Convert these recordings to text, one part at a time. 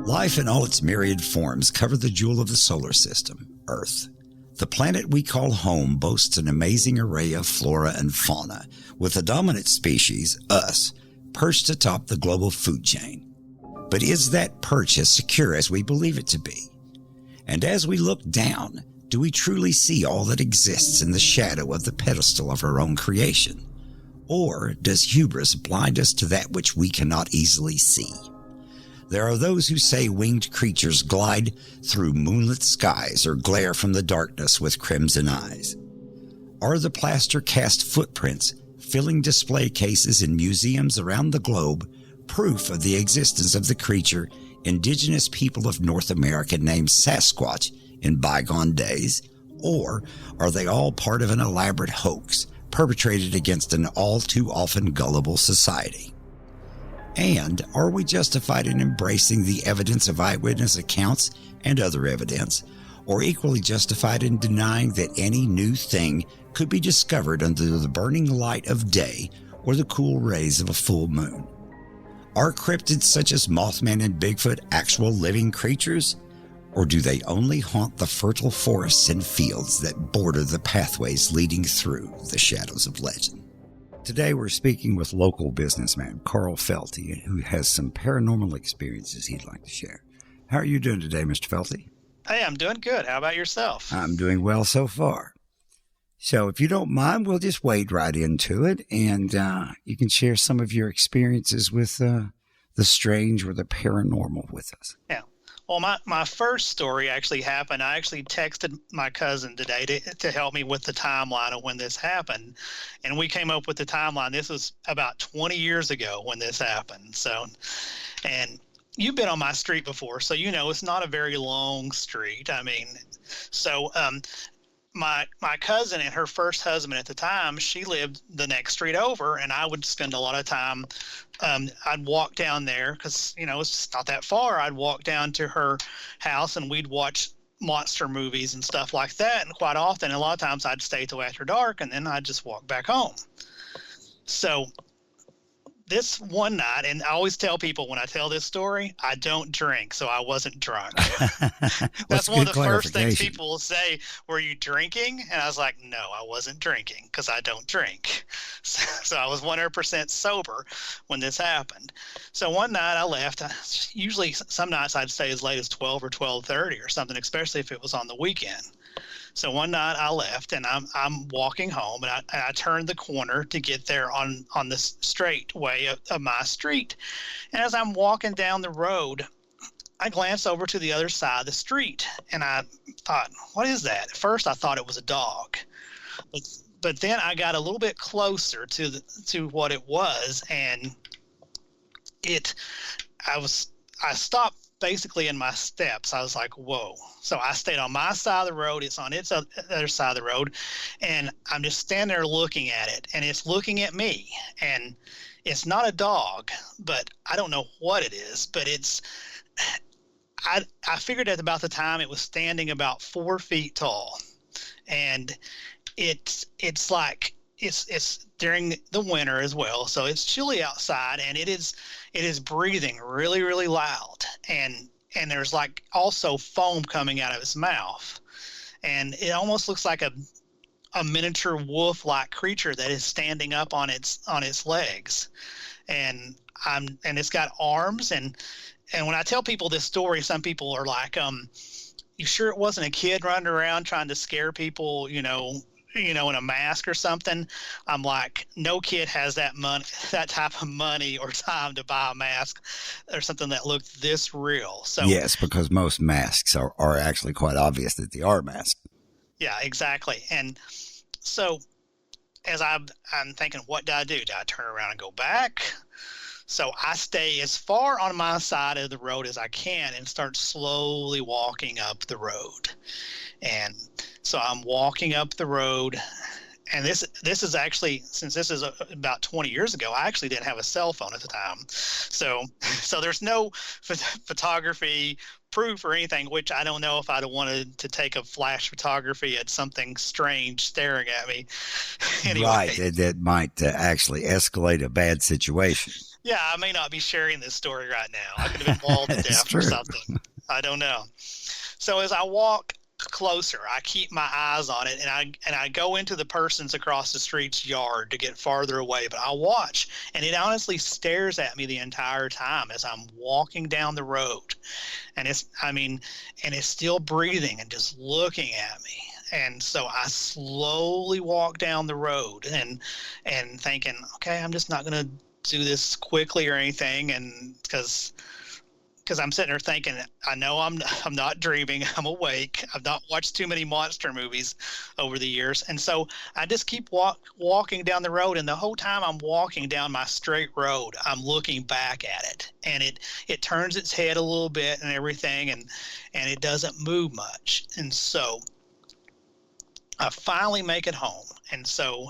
Life in all its myriad forms cover the jewel of the solar system, Earth. The planet we call home boasts an amazing array of flora and fauna, with the dominant species, us, perched atop the global food chain. But is that perch as secure as we believe it to be? And as we look down, do we truly see all that exists in the shadow of the pedestal of our own creation? Or does hubris blind us to that which we cannot easily see? There are those who say winged creatures glide through moonlit skies or glare from the darkness with crimson eyes. Are the plaster cast footprints filling display cases in museums around the globe proof of the existence of the creature indigenous people of North America named Sasquatch in bygone days? Or are they all part of an elaborate hoax perpetrated against an all too often gullible society? And are we justified in embracing the evidence of eyewitness accounts and other evidence, or equally justified in denying that any new thing could be discovered under the burning light of day or the cool rays of a full moon? Are cryptids such as Mothman and Bigfoot actual living creatures, or do they only haunt the fertile forests and fields that border the pathways leading through the shadows of legend? Today we're speaking with local businessman Carl Felty, who has some paranormal experiences he'd like to share. How are you doing today, Mr. Felty? Hey, I'm doing good. How about yourself? I'm doing well so far. So if you don't mind, we'll just wade right into it, and you can share some of your experiences with the strange or the paranormal with us. Yeah. Well, my first story actually happened. I actually texted my cousin today to help me with the timeline of when this happened. And we came up with the timeline. This was about 20 years ago when this happened. So, and you've been on my street before, so you know it's not a very long street. I mean, so my cousin and her first husband at the time, she lived the next street over, and I would spend a lot of time. I'd walk down there because, you know, it's just not that far. I'd walk down to her house and we'd watch monster movies and stuff like that. And quite often, a lot of times I'd stay till after dark and then I'd just walk back home. So this one night, and I always tell people when I tell this story, I don't drink, so I wasn't drunk. That's one of the first things people will say, were you drinking? And I was like, no, I wasn't drinking because I don't drink. So I was 100% sober when this happened. So one night I left. Usually some nights I'd stay as late as 12 or 12:30 or something, especially if it was on the weekend. So one night I left and I'm walking home, and I turned the corner to get there on the straight way of my street. And as I'm walking down the road, I glanced over to the other side of the street and I thought, what is that? At first I thought it was a dog. But then I got a little bit closer to what it was, and I stopped basically in my steps. I was like, whoa. So I stayed on my side of the road. It's on its other side of the road. And I'm just standing there looking at it, and it's looking at me. And it's not a dog, but I don't know what it is, but I figured at about the time it was standing about 4 feet tall. And it's during the winter as well. So it's chilly outside, and it is breathing really, really loud. And there's like also foam coming out of its mouth. And it almost looks like a miniature wolf-like creature that is standing up on its legs. And it's got arms. And when I tell people this story, some people are like, you sure it wasn't a kid running around trying to scare people, you know, in a mask or something? I'm like, no kid has that type of money or time to buy a mask or something that looked this real. So yes, because most masks are actually quite obvious that they are masks. Yeah, exactly. And so as I'm thinking, what do I do? Do I turn around and go back? So I stay as far on my side of the road as I can and start slowly walking up the road. And so I'm walking up the road, and this is actually, since this is about 20 years ago, I actually didn't have a cell phone at the time. So there's no photography proof or anything, which I don't know if I'd have wanted to take a flash photography at something strange staring at me. Anyway. Right, that might actually escalate a bad situation. Yeah, I may not be sharing this story right now. I could have been mauled to It's death or true. something. I don't know. So as I walk closer, I keep my eyes on it, and I go into the person's across the street's yard to get farther away. But I watch, and it honestly stares at me the entire time as I'm walking down the road. And it's still breathing and just looking at me. And so I slowly walk down the road and thinking, okay, I'm just not going to do this quickly or anything, and because I'm sitting there thinking, I know I'm not dreaming. I'm awake. I've not watched too many monster movies over the years, and so I just keep walking down the road. And the whole time I'm walking down my straight road, I'm looking back at it, and it turns its head a little bit and everything, and it doesn't move much. And so I finally make it home, and so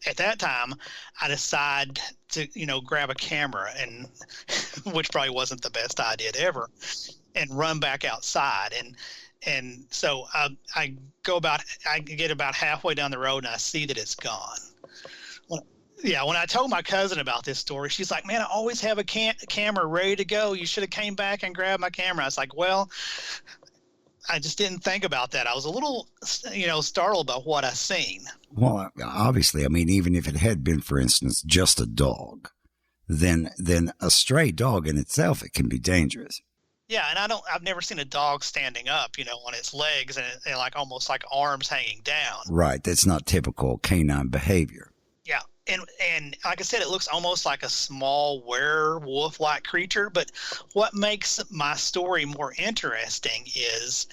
at that time, I decide to, grab a camera, and which probably wasn't the best idea ever, and run back outside. And so I get about halfway down the road, and I see that it's gone. Yeah, when I told my cousin about this story, she's like, "Man, I always have a camera ready to go. You should have came back and grabbed my camera." I was like, "Well, I just didn't think about that. I was a little, startled by what I seen." Well, obviously, I mean, even if it had been, for instance, just a dog, then a stray dog in itself, it can be dangerous. Yeah, and I've never seen a dog standing up, on its legs and like almost like arms hanging down. Right. That's not typical canine behavior. Yeah. And like I said, it looks almost like a small werewolf-like creature. But what makes my story more interesting is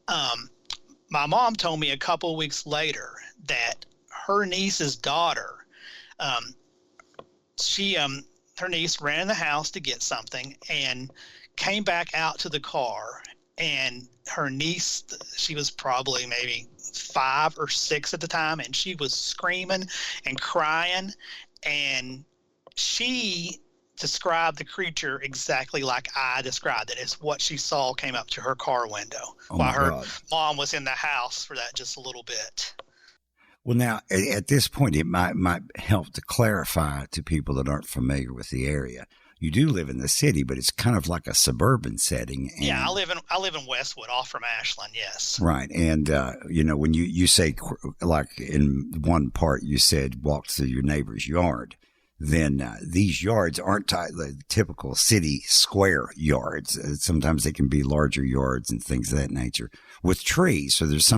my mom told me a couple of weeks later that her niece's daughter, her niece ran in the house to get something and came back out to the car, and her niece, she was probably maybe 5 or 6 at the time, and she was screaming and crying, and she described the creature exactly like I described it. It's what she saw came up to her car window while her mom was in the house for that just a little bit. Well, now, at this point, it might help to clarify to people that aren't familiar with the area. You do live in the city, but it's kind of like a suburban setting. And, yeah, I live in Westwood, off from Ashland. Yes. Right, and when you say, like in one part, you said walk through your neighbor's yard, then these yards aren't the typical city square yards. Sometimes they can be larger yards and things of that nature with trees. So there's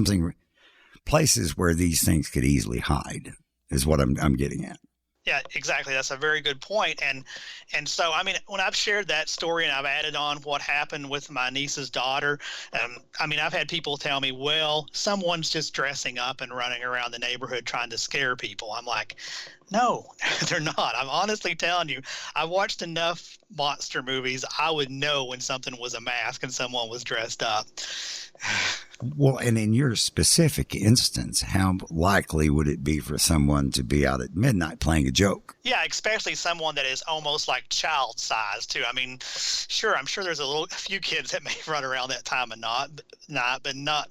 places where these things could easily hide, is what I'm getting at. Yeah, exactly. That's a very good point. And so, I mean, when I've shared that story and I've added on what happened with my niece's daughter, I've had people tell me, well, someone's just dressing up and running around the neighborhood trying to scare people. I'm like, no, they're not. I'm honestly telling you, I've watched enough monster movies. I would know when something was a mask and someone was dressed up. Well, and in your specific instance, how likely would it be for someone to be out at midnight playing a joke? Yeah, especially someone that is almost like child size too. I mean, sure, I'm sure there's a few kids that may run around that time of night, but not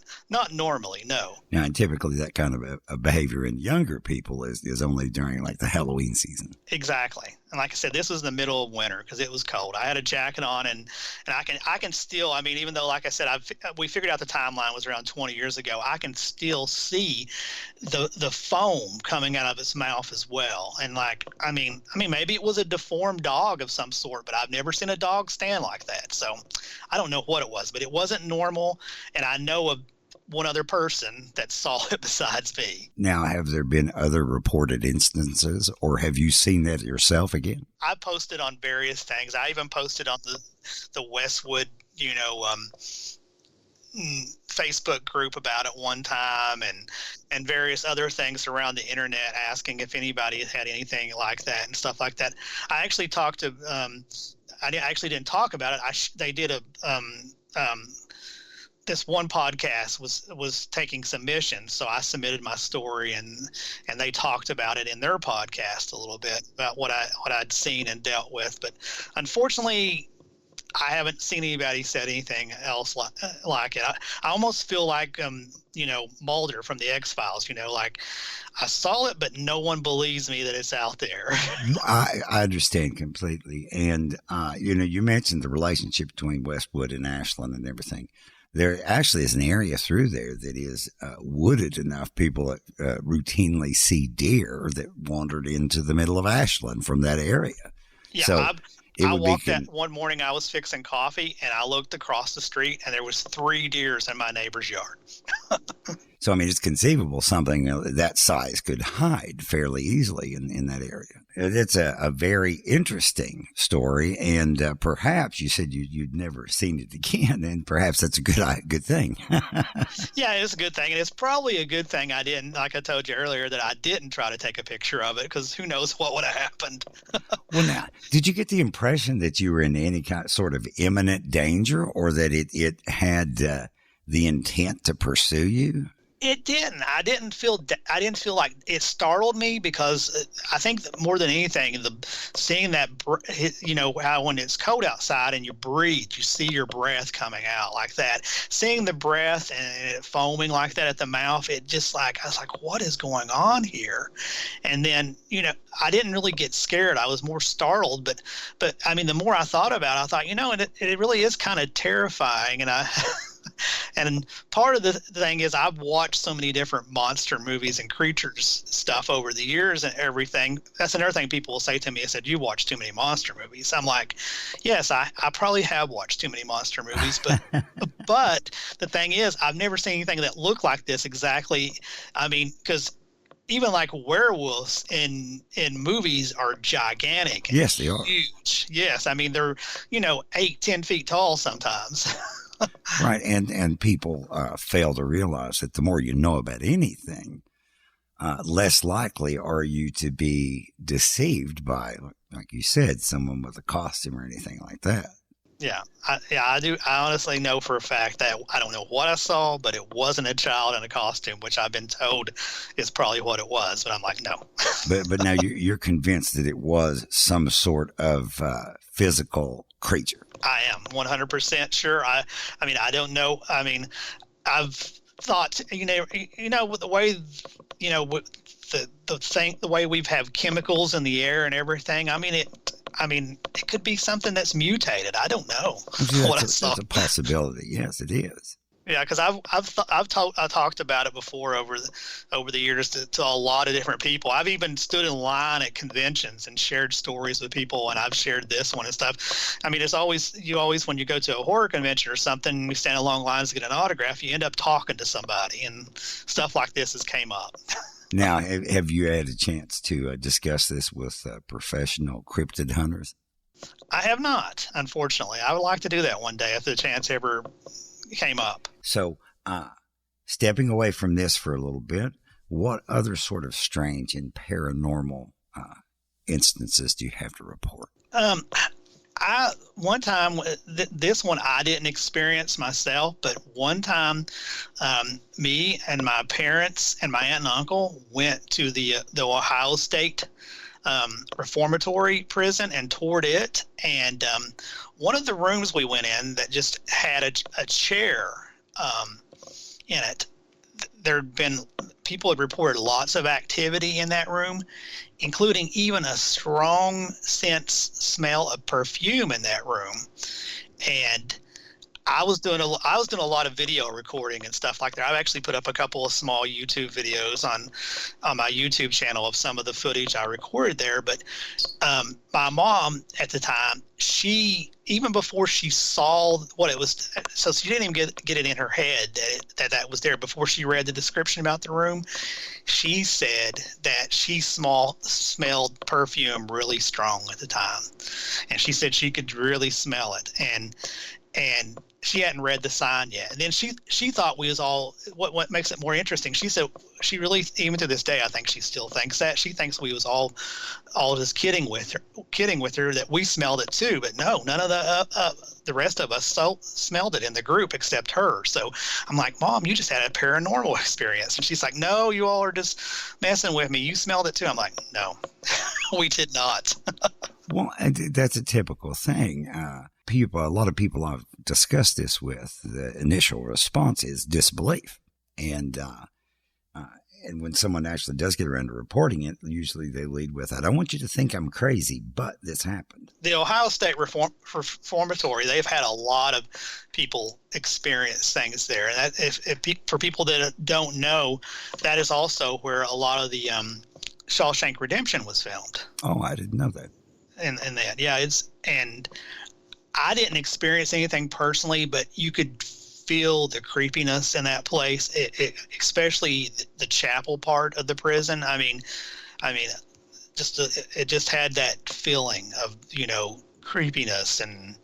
normally, no. Now, and typically that kind of a behavior in younger people is only during like the Halloween season. Exactly. And like I said, this was in the middle of winter because it was cold. I had a jacket on, and I can still, I mean, even though, like I said, we figured out the timeline was around 20 years ago, I can still see the foam coming out of its mouth as well. And I mean, maybe it was a deformed dog of some sort, but I've never seen a dog stand like that. So I don't know what it was, but it wasn't normal. And I know of one other person that saw it besides me. Now, have there been other reported instances, or have you seen that yourself again? I posted on various things. I even posted on the Westwood, Facebook group about it one time, and various other things around the internet asking if anybody had anything like that and stuff like that. I actually talked to I actually didn't talk about it. They did this one podcast was taking submissions, so I submitted my story, and they talked about it in their podcast a little bit about what I'd seen and dealt with. But unfortunately, I haven't seen anybody said anything else like it. I almost feel like, Mulder from the X-Files, like I saw it, but no one believes me that it's out there. I understand completely. And, you mentioned the relationship between Westwood and Ashland and everything. There actually is an area through there that is wooded enough. People routinely see deer that wandered into the middle of Ashland from that area. Yeah, So I walked that one morning. I was fixing coffee, and I looked across the street, and there was 3 deers in my neighbor's yard. So, I mean, it's conceivable something that size could hide fairly easily in that area. It's a very interesting story, and perhaps you said you'd never seen it again, and perhaps that's a good thing. Yeah, it's a good thing, and it's probably a good thing I didn't, like I told you earlier, that I didn't try to take a picture of it, because who knows what would have happened. Well, now, did you get the impression that you were in any sort of imminent danger, or that it had the intent to pursue you? It didn't. I didn't feel like it startled me, because I think that more than anything, seeing that, how when it's cold outside and you breathe, you see your breath coming out like that. Seeing the breath and it foaming like that at the mouth, it just like, I was like, what is going on here? And then, I didn't really get scared. I was more startled, but I mean, the more I thought about it, I thought, it really is kind of terrifying. And and part of the thing is I've watched so many different monster movies and creatures stuff over the years and everything. That's another thing people will say to me. I said, you watch too many monster movies. I'm like, yes, I probably have watched too many monster movies, but but the thing is, I've never seen anything that looked like this exactly. I mean, because even like werewolves in movies are gigantic. Yes, they are. Huge. Yes. I mean, they're, 8-10 feet tall sometimes. Right. And people fail to realize that the more you know about anything, less likely are you to be deceived by, like you said, someone with a costume or anything like that. Yeah, I do. I honestly know for a fact that I don't know what I saw, but it wasn't a child in a costume, which I've been told is probably what it was. But I'm like, no. But now you're convinced that it was some sort of physical creature. I am 100% sure. I mean, I don't know. I mean, I've thought, with the way, with the way we've have chemicals in the air and everything. I mean, it could be something that's mutated. I don't know. That's a possibility. Yes, it is. Yeah, because I've talked about it before over the years to a lot of different people. I've even stood in line at conventions and shared stories with people, and I've shared this one and stuff. I mean, it's always when you go to a horror convention or something, we stand in long lines to get an autograph, you end up talking to somebody, and stuff like this has came up. Now, have you had a chance to discuss this with professional cryptid hunters? I have not, unfortunately. I would like to do that one day if the chance ever came up. So, stepping away from this for a little bit, what other sort of strange and paranormal instances do you have to report? One time, this one I didn't experience myself, but one time, me and my parents and my aunt and uncle went to the Ohio State reformatory prison and toured it. And one of the rooms we went in that just had a chair in it. People had reported lots of activity in that room, including even a strong smell of perfume in that room. And I was doing a lot of video recording and stuff like that. I've actually put up a couple of small YouTube videos on my YouTube channel of some of the footage I recorded there. But my mom at the time, even before she saw what it was, so she didn't even get it in her head that was there. Before she read the description about the room, she said that she smelled perfume really strong at the time, and she said she could really smell it, and she hadn't read the sign yet. And then she thought we was all, what makes it more interesting, she said she really, even to this day, I think she still thinks that. She thinks we was all just kidding with her, that we smelled it too. But no, none of the rest of us smelled it in the group except her. So I'm like, Mom, you just had a paranormal experience. And she's like, no, you all are just messing with me. You smelled it too. I'm like, no, we did not. Well, that's a typical thing. a lot of people I've discussed this with, the initial response is disbelief. And when someone actually does get around to reporting it, usually they lead with, I don't want you to think I'm crazy, but this happened. The Ohio State Reformatory, they've had a lot of people experience things there. And that, for people that don't know, that is also where a lot of the Shawshank Redemption was filmed. Oh, I didn't know that. And that, yeah, and I didn't experience anything personally, but you could feel the creepiness in that place, especially the chapel part of the prison. I mean, it just had that feeling of, creepiness, and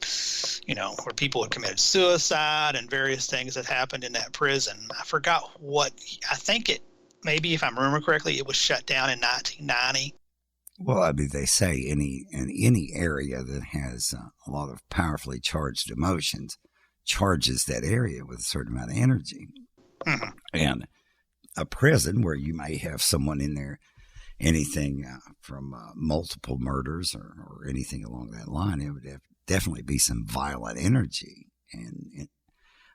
where people had committed suicide and various things that happened in that prison. I forgot what. I think maybe if I remember correctly, it was shut down in 1990. Well, I mean, they say in any area that has a lot of powerfully charged emotions charges that area with a certain amount of energy. Mm-hmm. And a prison where you may have someone in there, anything from multiple murders or anything along that line, it would definitely be some violent energy. And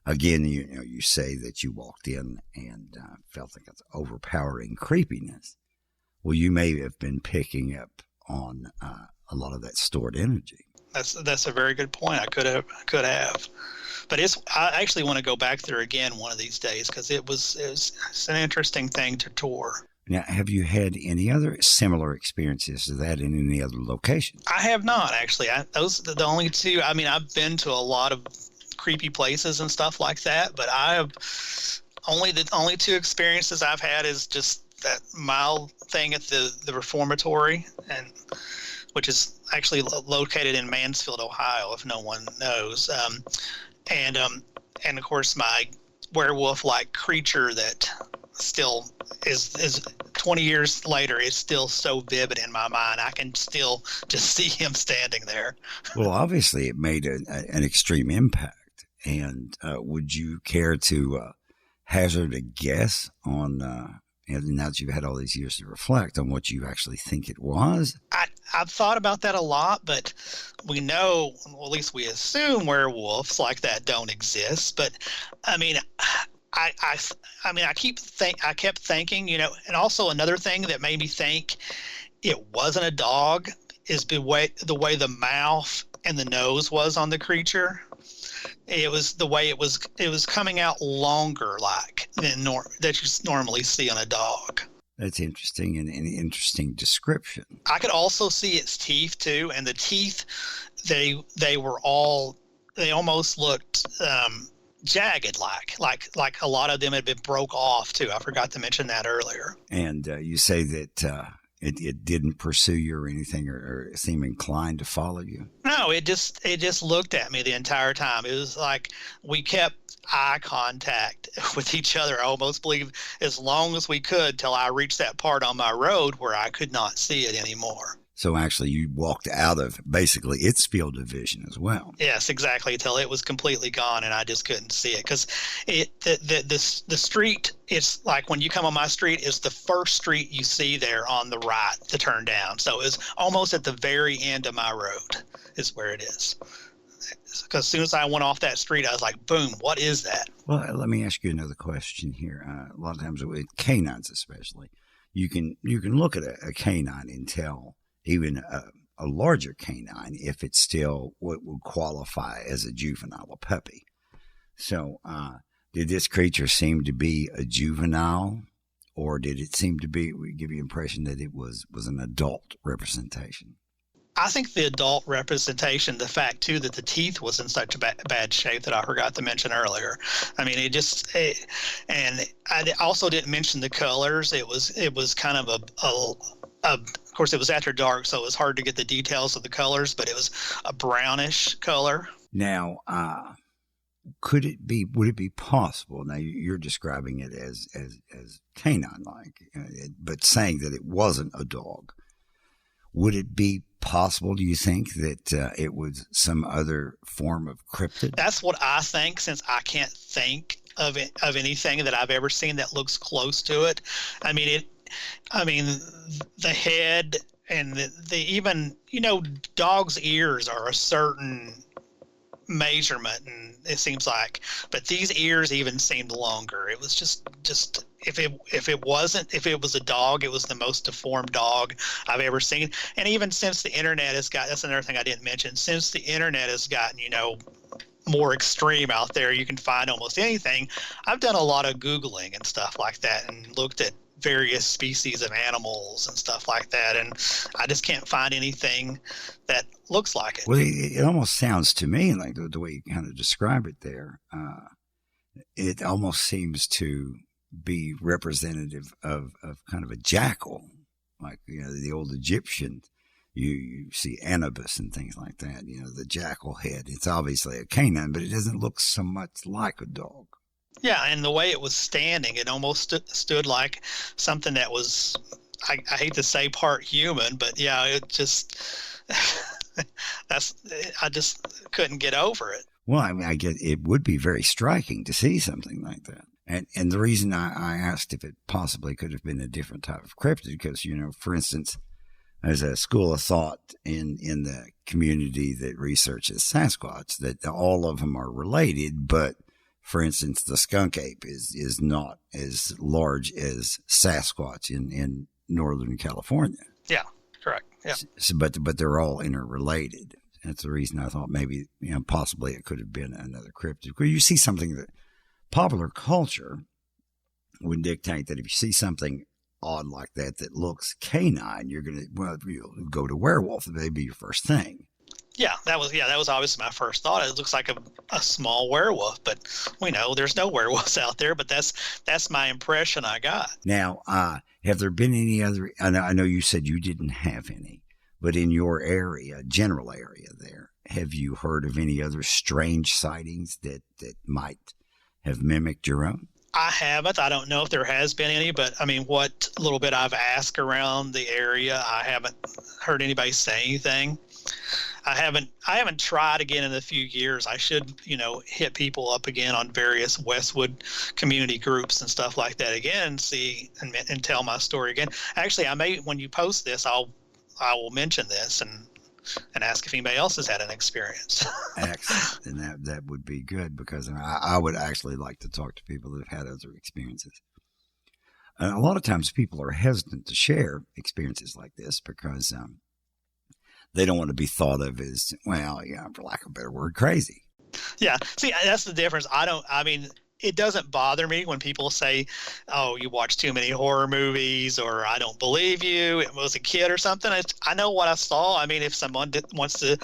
again, you say that you walked in and felt like it's overpowering creepiness. Well, you may have been picking up on a lot of that stored energy. That's a very good point. I could have. But I actually want to go back there again one of these days, because it's an interesting thing to tour. Now, have you had any other similar experiences to that in any other location? I have not, actually. Those are the only two. I mean, I've been to a lot of creepy places and stuff like that, but the only two experiences I've had is just that mild thing at the reformatory, and which is actually located in Mansfield, Ohio, if no one knows. And of course, my werewolf-like creature that still is 20 years later is still so vivid in my mind. I can still just see him standing there. Well, obviously, it made an extreme impact. And would you care to hazard a guess on, now that you've had all these years to reflect, on what you actually think it was? I've thought about that a lot, but we know, well, at least we assume werewolves like that don't exist. But I mean, I kept thinking, and also another thing that made me think it wasn't a dog is the way the mouth and the nose was on the creature. It was the way it was coming out longer, like than that you normally see on a dog. That's interesting, and an interesting description. I could also see its teeth too, and the teeth, they almost looked jagged, like a lot of them had been broke off too. I forgot to mention that earlier. And you say that it didn't pursue you or anything, or seem inclined to follow you? No, it just looked at me the entire time. It was like we kept eye contact with each other. I almost believe as long as we could, till I reached that part on my road where I could not see it anymore. So actually you walked out of basically its field of vision as well. Yes, exactly, till it was completely gone and I just couldn't see it. Because the street, it's like when you come on my street, it's the first street you see there on the right to turn down. So it's almost at the very end of my road is where it is. Because as soon as I went off that street, I was like, boom, what is that? Well, let me ask you another question here. A lot of times with canines especially, you can look at a canine and tell, even a larger canine, if it's still what would qualify as a juvenile, a puppy. So did this creature seem to be a juvenile, or did it seem to be, we give you the impression that it was an adult representation? I think the adult representation, the fact too that the teeth was in such a bad shape that I forgot to mention earlier. I mean, and I also didn't mention the colors. It was kind of of course it was after dark, so it was hard to get the details of the colors, but it was a brownish color. Now, would it be possible? Now you're describing it as canine-like, but saying that it wasn't a dog. Would it be possible, do you think, that it was some other form of cryptid? That's what I think, since I can't think of anything that I've ever seen that looks close to it. I mean, the head and the even, dogs' ears are a certain measurement, and it seems like, but these ears even seemed longer. It was just if it was a dog, it was the most deformed dog I've ever seen. And even since the internet has got, that's another thing I didn't mention, since the internet has gotten, more extreme out there, you can find almost anything. I've done a lot of Googling and stuff like that and looked at various species of animals and stuff like that, and I just can't find anything that looks like it. Well, it almost sounds to me like the way you kind of describe it there, it almost seems to be representative of kind of a jackal, like, the old Egyptian. You see Anubis and things like that, the jackal head. It's obviously a canine, but it doesn't look so much like a dog. Yeah, and the way it was standing, it almost stood like something that was, I hate to say part human, but yeah, it just, I just couldn't get over it. Well, I mean, I get it would be very striking to see something like that. And the reason I asked if it possibly could have been a different type of cryptid, because, for instance, there's a school of thought in the community that researches Sasquatch that all of them are related, but for instance, the skunk ape is not as large as Sasquatch in Northern California. Yeah, correct. Yeah. So, but they're all interrelated. That's the reason I thought maybe, possibly it could have been another cryptid. Because you see something that popular culture would dictate that if you see something odd like that looks canine, you'll go to werewolf. That'd be your first thing. Yeah, that was obviously my first thought. It looks like a small werewolf, but we know there's no werewolves out there. But that's my impression I got. Now, have there been any other? I know you said you didn't have any, but in your area, general area there, have you heard of any other strange sightings that might have mimicked your own? I haven't. I don't know if there has been any, but I mean, what little bit I've asked around the area, I haven't heard anybody say anything. I haven't tried again in a few years. I should, hit people up again on various Westwood community groups and stuff like that again, and see and tell my story again. Actually, when you post this, I will mention this and ask if anybody else has had an experience. Excellent. And that would be good, because I would actually like to talk to people that have had other experiences. And a lot of times people are hesitant to share experiences like this because they don't want to be thought of as, for lack of a better word, crazy. Yeah. See, that's the difference. It doesn't bother me when people say, oh, you watch too many horror movies, or I don't believe you, it was a kid or something. I know what I saw. I mean, if someone wants to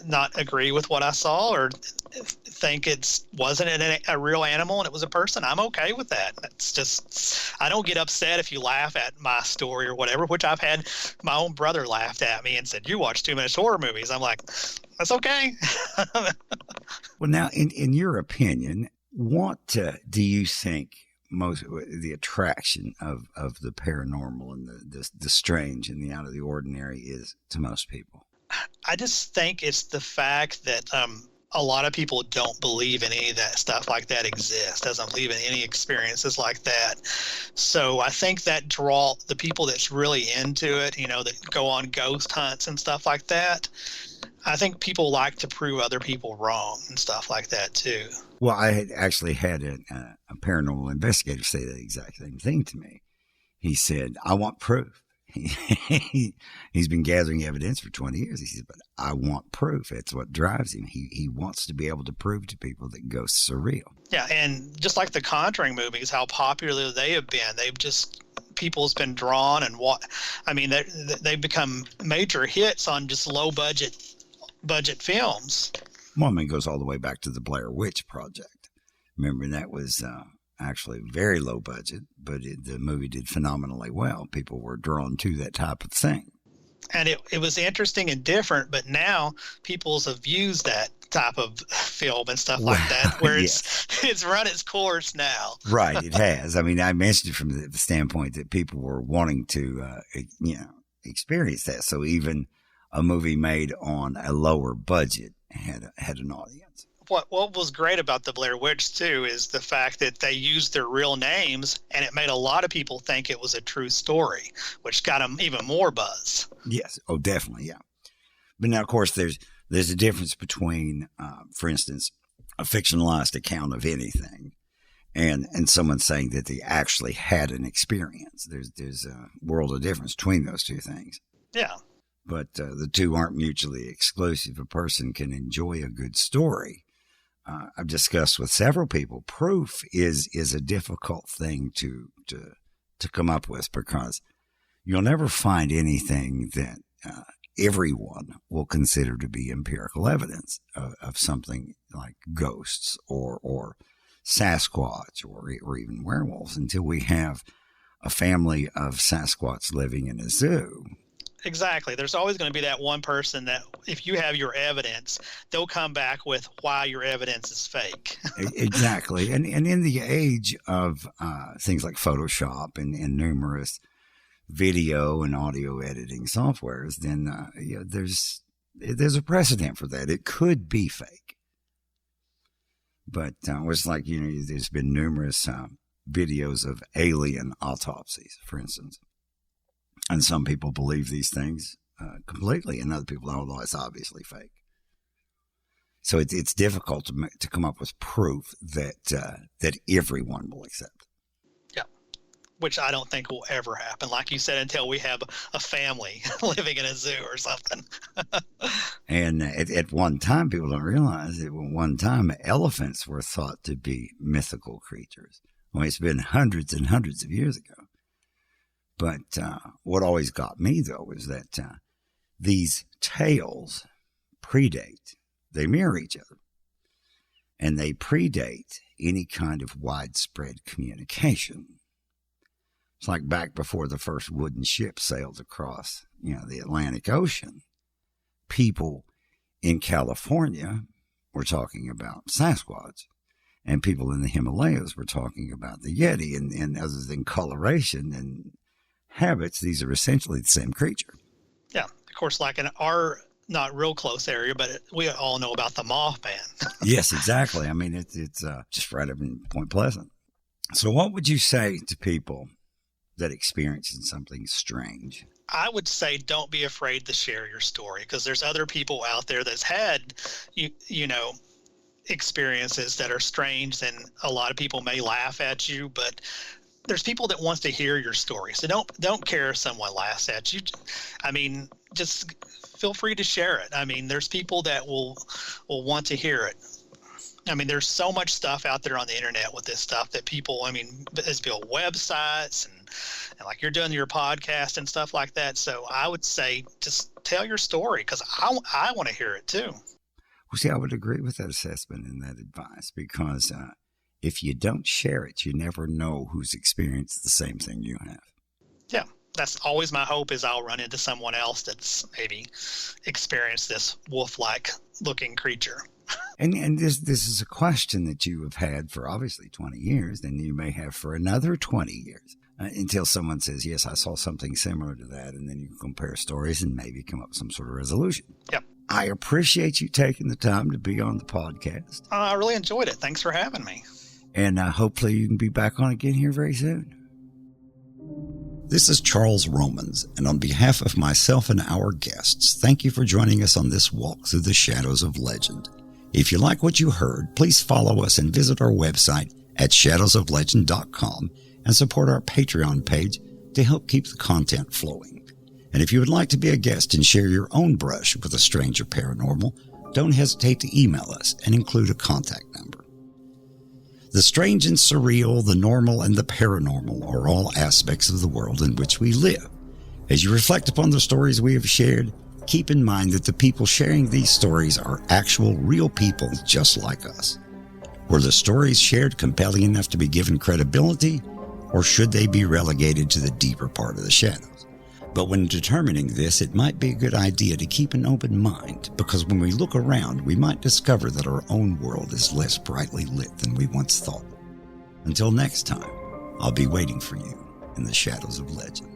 not agree with what I saw or think it wasn't a real animal and it was a person, I'm okay with that. That's just, I don't get upset if you laugh at my story or whatever, which I've had my own brother laughed at me and said, you watch too many horror movies. I'm like, that's okay. Well, now, in your opinion, what do you think most the attraction of the paranormal and the strange and the out of the ordinary is to most people? I just think it's the fact that a lot of people don't believe in any of that stuff like that exists, doesn't believe in any experiences like that. So I think that draw the people that's really into it, that go on ghost hunts and stuff like that. I think people like to prove other people wrong and stuff like that too. Well, I had actually had a paranormal investigator say the exact same thing to me. He said, I want proof. He's been gathering evidence for 20 years. He said, but I want proof. It's what drives him. He wants to be able to prove to people that ghosts are real. Yeah, and just like the Conjuring movies, how popular they have been. People's been drawn and they've become major hits on just low budget films. Well, it goes all the way back to the Blair Witch Project. Remember, that was actually very low budget, but the movie did phenomenally well. People were drawn to that type of thing. And it was interesting and different, but now people have used that type of film and stuff like that, where it's run its course now. Right, it has. I mean, I mentioned it from the standpoint that people were wanting to, experience that. So even a movie made on a lower budget had an audience. What was great about the Blair Witch too is the fact that they used their real names, and it made a lot of people think it was a true story, which got them even more buzz. Yes. Oh, definitely. Yeah. But now, of course, there's There's a difference between, for instance, a fictionalized account of anything and someone saying that they actually had an experience. There's a world of difference between those two things. Yeah. But the two aren't mutually exclusive. A person can enjoy a good story. I've discussed with several people, proof is a difficult thing to come up with, because you'll never find anything that everyone will consider to be empirical evidence of something like ghosts or Sasquatch or even werewolves until we have a family of Sasquatch living in a zoo. Exactly. There's always going to be that one person that, if you have your evidence, they'll come back with why your evidence is fake. Exactly. And in the age of things like Photoshop and numerous video and audio editing softwares, then there's a precedent for that. It could be fake. But it's like, there's been numerous videos of alien autopsies, for instance. And some people believe these things completely, and other people don't know it's obviously fake. So it's difficult to come up with proof that everyone will accept. Yeah, which I don't think will ever happen. Like you said, until we have a family living in a zoo or something. And at one time, people don't realize that at one time elephants were thought to be mythical creatures. Well, it's been hundreds and hundreds of years ago. But what always got me, though, is that these tales they mirror each other. And they predate any kind of widespread communication. It's like back before the first wooden ship sailed across, the Atlantic Ocean. People in California were talking about Sasquatch. And people in the Himalayas were talking about the Yeti. And other than coloration and habits, these are essentially the same creature. Yeah, of course, like in our not real close area, but we all know about the Mothman. Yes, exactly. I mean, it's just right up in Point Pleasant. So what would you say to people that experiencing something strange? I would say don't be afraid to share your story, because there's other people out there that's had, experiences that are strange, and a lot of people may laugh at you, but there's people that wants to hear your story. So don't care if someone laughs at you. I mean, just feel free to share it. I mean, there's people that will want to hear it. I mean, there's so much stuff out there on the internet with this stuff that people, there's built websites and like you're doing your podcast and stuff like that. So I would say just tell your story, because I want to hear it too. Well, see, I would agree with that assessment and that advice, because if you don't share it, you never know who's experienced the same thing you have. Yeah, that's always my hope, is I'll run into someone else that's maybe experienced this wolf-like looking creature. And this is a question that you have had for obviously 20 years, and you may have for another 20 years, until someone says, yes, I saw something similar to that, and then you compare stories and maybe come up with some sort of resolution. Yep. I appreciate you taking the time to be on the podcast. I really enjoyed it. Thanks for having me. And hopefully you can be back on again here very soon. This is Charles Romans, and on behalf of myself and our guests, thank you for joining us on this walk through the shadows of legend. If you like what you heard, please follow us and visit our website at shadowsoflegend.com and support our Patreon page to help keep the content flowing. And if you would like to be a guest and share your own brush with a stranger paranormal, don't hesitate to email us and include a contact number. The strange and surreal, the normal and the paranormal are all aspects of the world in which we live. As you reflect upon the stories we have shared, keep in mind that the people sharing these stories are actual, real people just like us. Were the stories shared compelling enough to be given credibility, or should they be relegated to the deeper part of the shadows? But when determining this, it might be a good idea to keep an open mind, because when we look around, we might discover that our own world is less brightly lit than we once thought. Until next time, I'll be waiting for you in the shadows of legend.